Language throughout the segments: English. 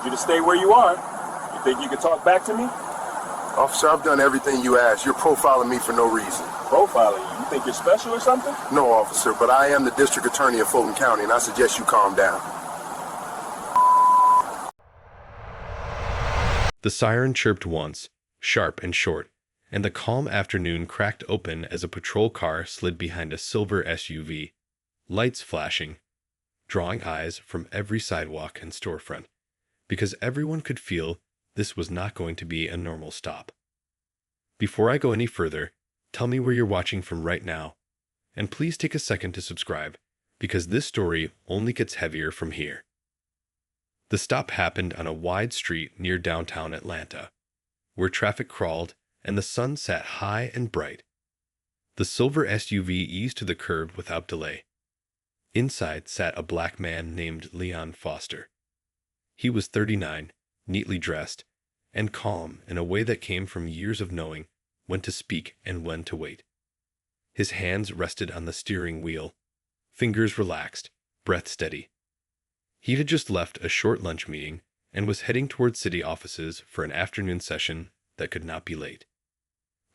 Told you to stay where you are. You think you can talk back to me? Officer, I've done everything you asked. You're profiling me for no reason. Profiling you? You think you're special or something? No, officer, but I am the district attorney of Fulton County, and I suggest you calm down. The siren chirped once, sharp and short, and the calm afternoon cracked open as a patrol car slid behind a silver SUV, lights flashing, drawing eyes from every sidewalk and storefront, because everyone could feel this was not going to be a normal stop. Before I go any further, tell me where you're watching from right now, and please take a second to subscribe, because this story only gets heavier from here. The stop happened on a wide street near downtown Atlanta, where traffic crawled and the sun sat high and bright. The silver SUV eased to the curb without delay. Inside sat a black man named Leon Foster. He was 39, neatly dressed, and calm in a way that came from years of knowing when to speak and when to wait. His hands rested on the steering wheel, fingers relaxed, breath steady. He had just left a short lunch meeting and was heading toward city offices for an afternoon session that could not be late.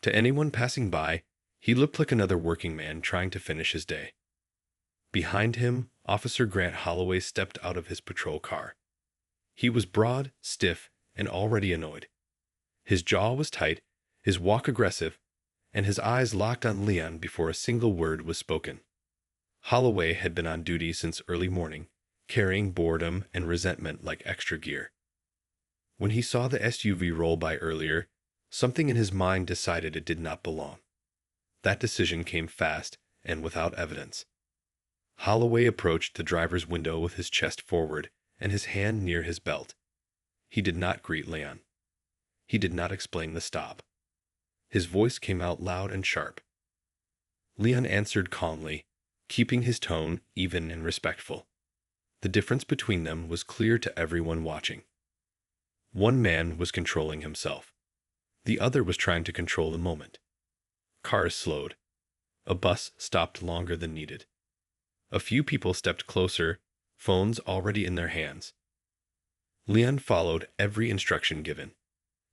To anyone passing by, he looked like another working man trying to finish his day. Behind him, Officer Grant Holloway stepped out of his patrol car. He was broad, stiff, and already annoyed. His jaw was tight, his walk aggressive, and his eyes locked on Leon before a single word was spoken. Holloway had been on duty since early morning, carrying boredom and resentment like extra gear. When he saw the SUV roll by earlier, something in his mind decided it did not belong. That decision came fast and without evidence. Holloway approached the driver's window with his chest forward and his hand near his belt. He did not greet Leon. He did not explain the stop. His voice came out loud and sharp. Leon answered calmly, keeping his tone even and respectful. The difference between them was clear to everyone watching. One man was controlling himself. The other was trying to control the moment. Cars slowed. A bus stopped longer than needed. A few people stepped closer, phones already in their hands. Leon followed every instruction given.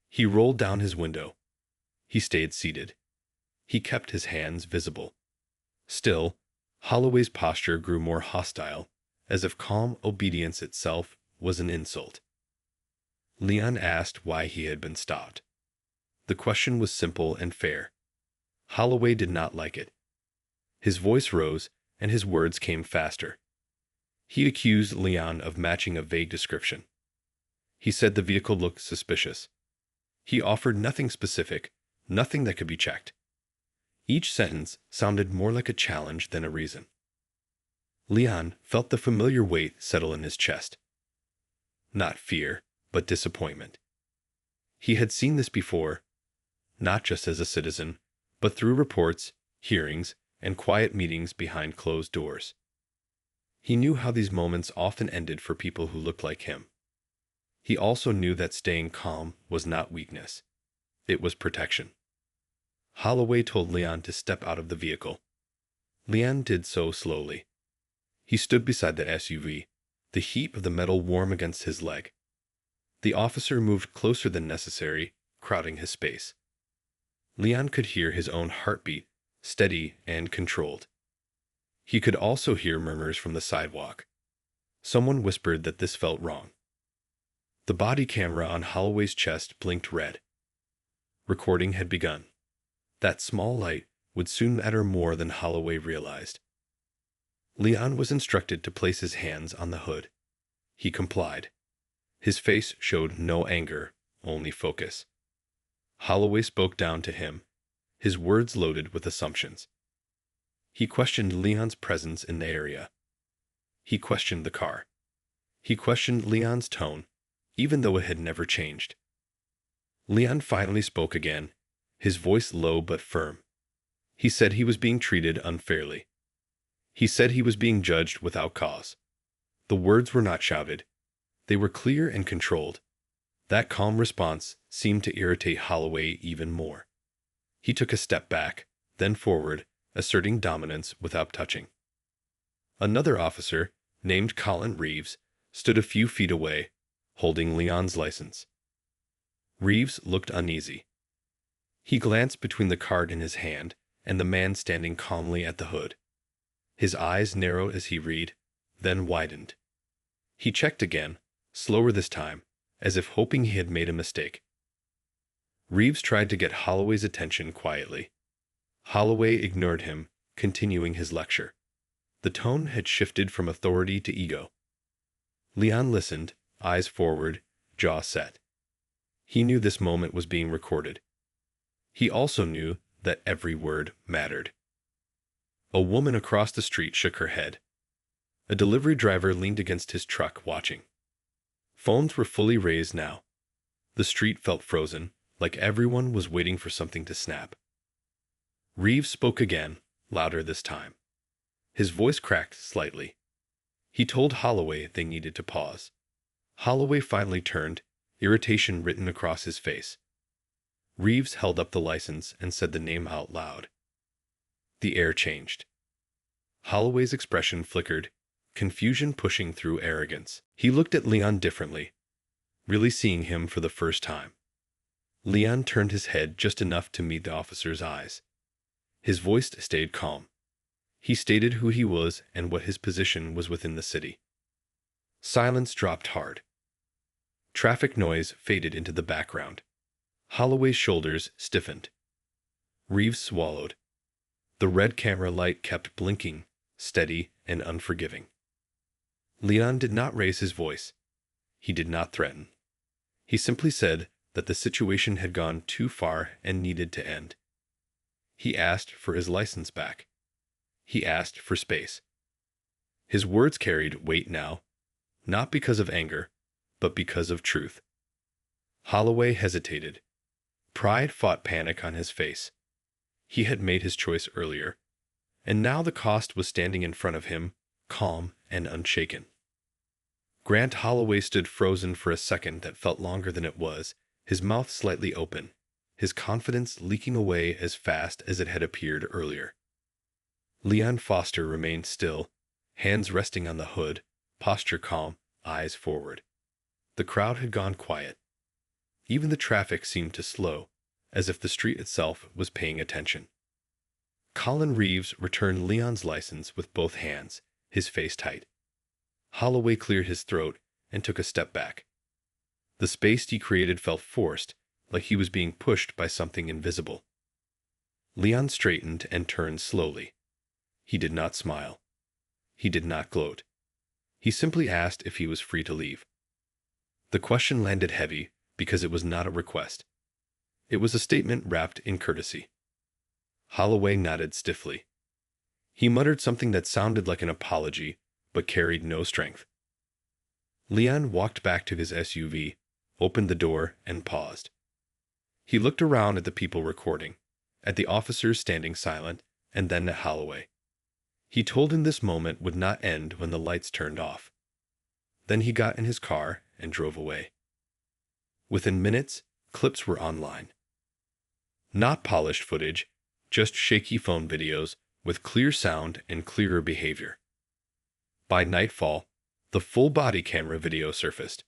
He rolled down his window. He stayed seated. He kept his hands visible. Still, Holloway's posture grew more hostile, as if calm obedience itself was an insult. Leon asked why he had been stopped. The question was simple and fair. Holloway did not like it. His voice rose, and his words came faster. He accused Leon of matching a vague description. He said the vehicle looked suspicious. He offered nothing specific, nothing that could be checked. Each sentence sounded more like a challenge than a reason. Leon felt the familiar weight settle in his chest. Not fear, but disappointment. He had seen this before, not just as a citizen, but through reports, hearings, and quiet meetings behind closed doors. He knew how these moments often ended for people who looked like him. He also knew that staying calm was not weakness. It was protection. Holloway told Leon to step out of the vehicle. Leon did so slowly. He stood beside the SUV, the heat of the metal warm against his leg. The officer moved closer than necessary, crowding his space. Leon could hear his own heartbeat, steady and controlled. He could also hear murmurs from the sidewalk. Someone whispered that this felt wrong. The body camera on Holloway's chest blinked red. Recording had begun. That small light would soon matter more than Holloway realized. Leon was instructed to place his hands on the hood. He complied. His face showed no anger, only focus. Holloway spoke down to him, his words loaded with assumptions. He questioned Leon's presence in the area. He questioned the car. He questioned Leon's tone, even though it had never changed. Leon finally spoke again, his voice low but firm. He said he was being treated unfairly. He said he was being judged without cause. The words were not shouted. They were clear and controlled. That calm response seemed to irritate Holloway even more. He took a step back, then forward, asserting dominance without touching. Another officer, named Colin Reeves, stood a few feet away, holding Leon's license. Reeves looked uneasy. He glanced between the card in his hand and the man standing calmly at the hood. His eyes narrowed as he read, then widened. He checked again, slower this time, as if hoping he had made a mistake. Reeves tried to get Holloway's attention quietly. Holloway ignored him, continuing his lecture. The tone had shifted from authority to ego. Leon listened, eyes forward, jaw set. He knew this moment was being recorded. He also knew that every word mattered. A woman across the street shook her head. A delivery driver leaned against his truck, watching. Phones were fully raised now. The street felt frozen, like everyone was waiting for something to snap. Reeves spoke again, louder this time. His voice cracked slightly. He told Holloway they needed to pause. Holloway finally turned, irritation written across his face. Reeves held up the license and said the name out loud. The air changed. Holloway's expression flickered, confusion pushing through arrogance. He looked at Leon differently, really seeing him for the first time. Leon turned his head just enough to meet the officer's eyes. His voice stayed calm. He stated who he was and what his position was within the city. Silence dropped hard. Traffic noise faded into the background. Holloway's shoulders stiffened. Reeves swallowed. The red camera light kept blinking, steady and unforgiving. Leon did not raise his voice. He did not threaten. He simply said that the situation had gone too far and needed to end. He asked for his license back. He asked for space. His words carried weight now, not because of anger, but because of truth. Holloway hesitated. Pride fought panic on his face. He had made his choice earlier, and now the cost was standing in front of him, calm and unshaken. Grant Holloway stood frozen for a second that felt longer than it was, his mouth slightly open, his confidence leaking away as fast as it had appeared earlier. Leon Foster remained still, hands resting on the hood, posture calm, eyes forward. The crowd had gone quiet. Even the traffic seemed to slow, as if the street itself was paying attention. Colin Reeves returned Leon's license with both hands, his face tight. Holloway cleared his throat and took a step back. The space he created felt forced, like he was being pushed by something invisible. Leon straightened and turned slowly. He did not smile. He did not gloat. He simply asked if he was free to leave. The question landed heavy because it was not a request. It was a statement wrapped in courtesy. Holloway nodded stiffly. He muttered something that sounded like an apology, but carried no strength. Leon walked back to his SUV, opened the door, and paused. He looked around at the people recording, at the officers standing silent, and then at Holloway. He told him this moment would not end when the lights turned off. Then he got in his car and drove away. Within minutes, clips were online. Not polished footage, just shaky phone videos with clear sound and clearer behavior. By nightfall, the full body camera video surfaced.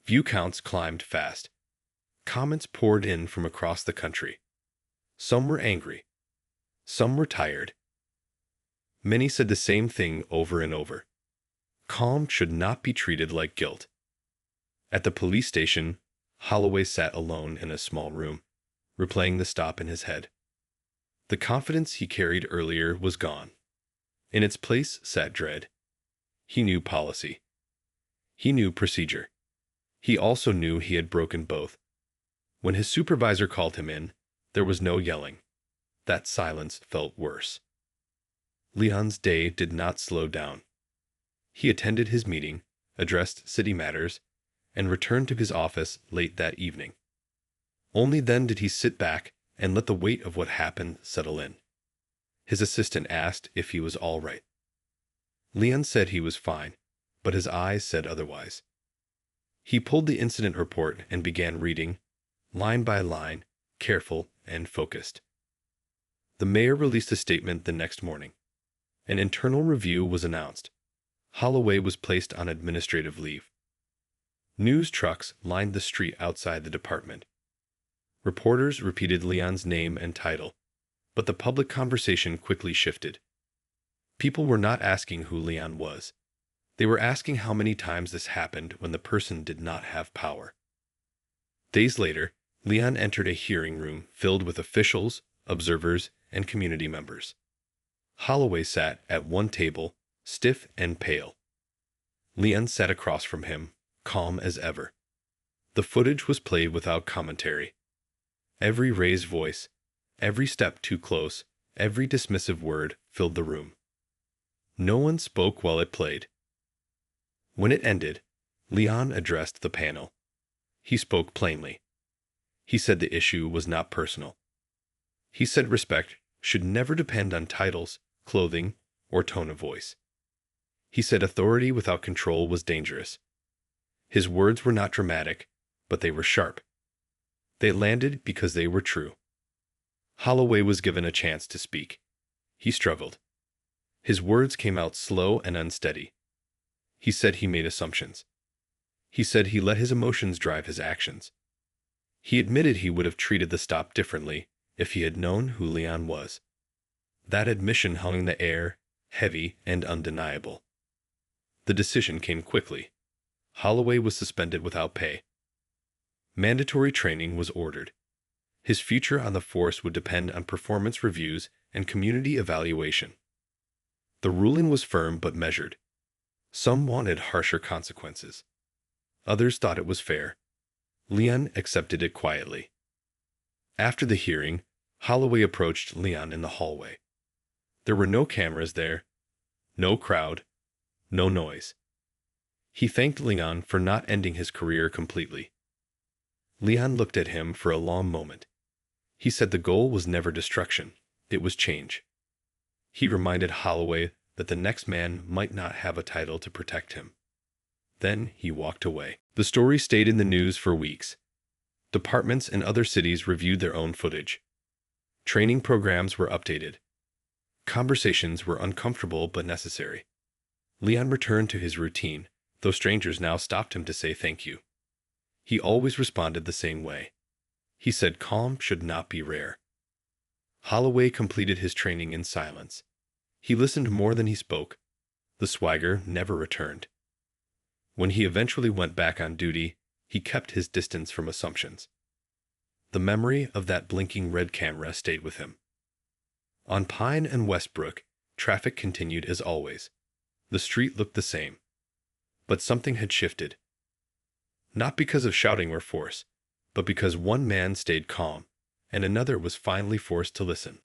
View counts climbed fast. Comments poured in from across the country. Some were angry. Some were tired. Many said the same thing over and over. Calm should not be treated like guilt. At the police station, Holloway sat alone in a small room, replaying the stop in his head. The confidence he carried earlier was gone. In its place sat dread. He knew policy. He knew procedure. He also knew he had broken both. When his supervisor called him in, there was no yelling. That silence felt worse. Leon's day did not slow down. He attended his meeting, addressed city matters, and returned to his office late that evening. Only then did he sit back and let the weight of what happened settle in. His assistant asked if he was all right. Leon said he was fine, but his eyes said otherwise. He pulled the incident report and began reading, line by line, careful and focused. The mayor released a statement the next morning. An internal review was announced. Holloway was placed on administrative leave. News trucks lined the street outside the department. Reporters repeated Leon's name and title, but the public conversation quickly shifted. People were not asking who Leon was. They were asking how many times this happened when the person did not have power. Days later, Leon entered a hearing room filled with officials, observers, and community members. Holloway sat at one table, stiff and pale. Leon sat across from him, calm as ever. The footage was played without commentary. Every raised voice, every step too close, every dismissive word filled the room. No one spoke while it played. When it ended, Leon addressed the panel. He spoke plainly. He said the issue was not personal. He said respect should never depend on titles, clothing, or tone of voice. He said authority without control was dangerous. His words were not dramatic, but they were sharp. They landed because they were true. Holloway was given a chance to speak. He struggled. His words came out slow and unsteady. He said he made assumptions. He said he let his emotions drive his actions. He admitted he would have treated the stop differently if he had known who Leon was. That admission hung in the air, heavy and undeniable. The decision came quickly. Holloway was suspended without pay. Mandatory training was ordered. His future on the force would depend on performance reviews and community evaluation. The ruling was firm but measured. Some wanted harsher consequences. Others thought it was fair. Leon accepted it quietly. After the hearing, Holloway approached Leon in the hallway. There were no cameras there, no crowd, no noise. He thanked Leon for not ending his career completely. Leon looked at him for a long moment. He said the goal was never destruction, it was change. He reminded Holloway that the next man might not have a title to protect him. Then he walked away. The story stayed in the news for weeks. Departments in other cities reviewed their own footage. Training programs were updated. Conversations were uncomfortable but necessary. Leon returned to his routine, though strangers now stopped him to say thank you. He always responded the same way. He said calm should not be rare. Holloway completed his training in silence. He listened more than he spoke. The swagger never returned. When he eventually went back on duty, he kept his distance from assumptions. The memory of that blinking red camera stayed with him. On Pine and Westbrook, traffic continued as always. The street looked the same. But something had shifted. Not because of shouting or force, but because one man stayed calm, and another was finally forced to listen.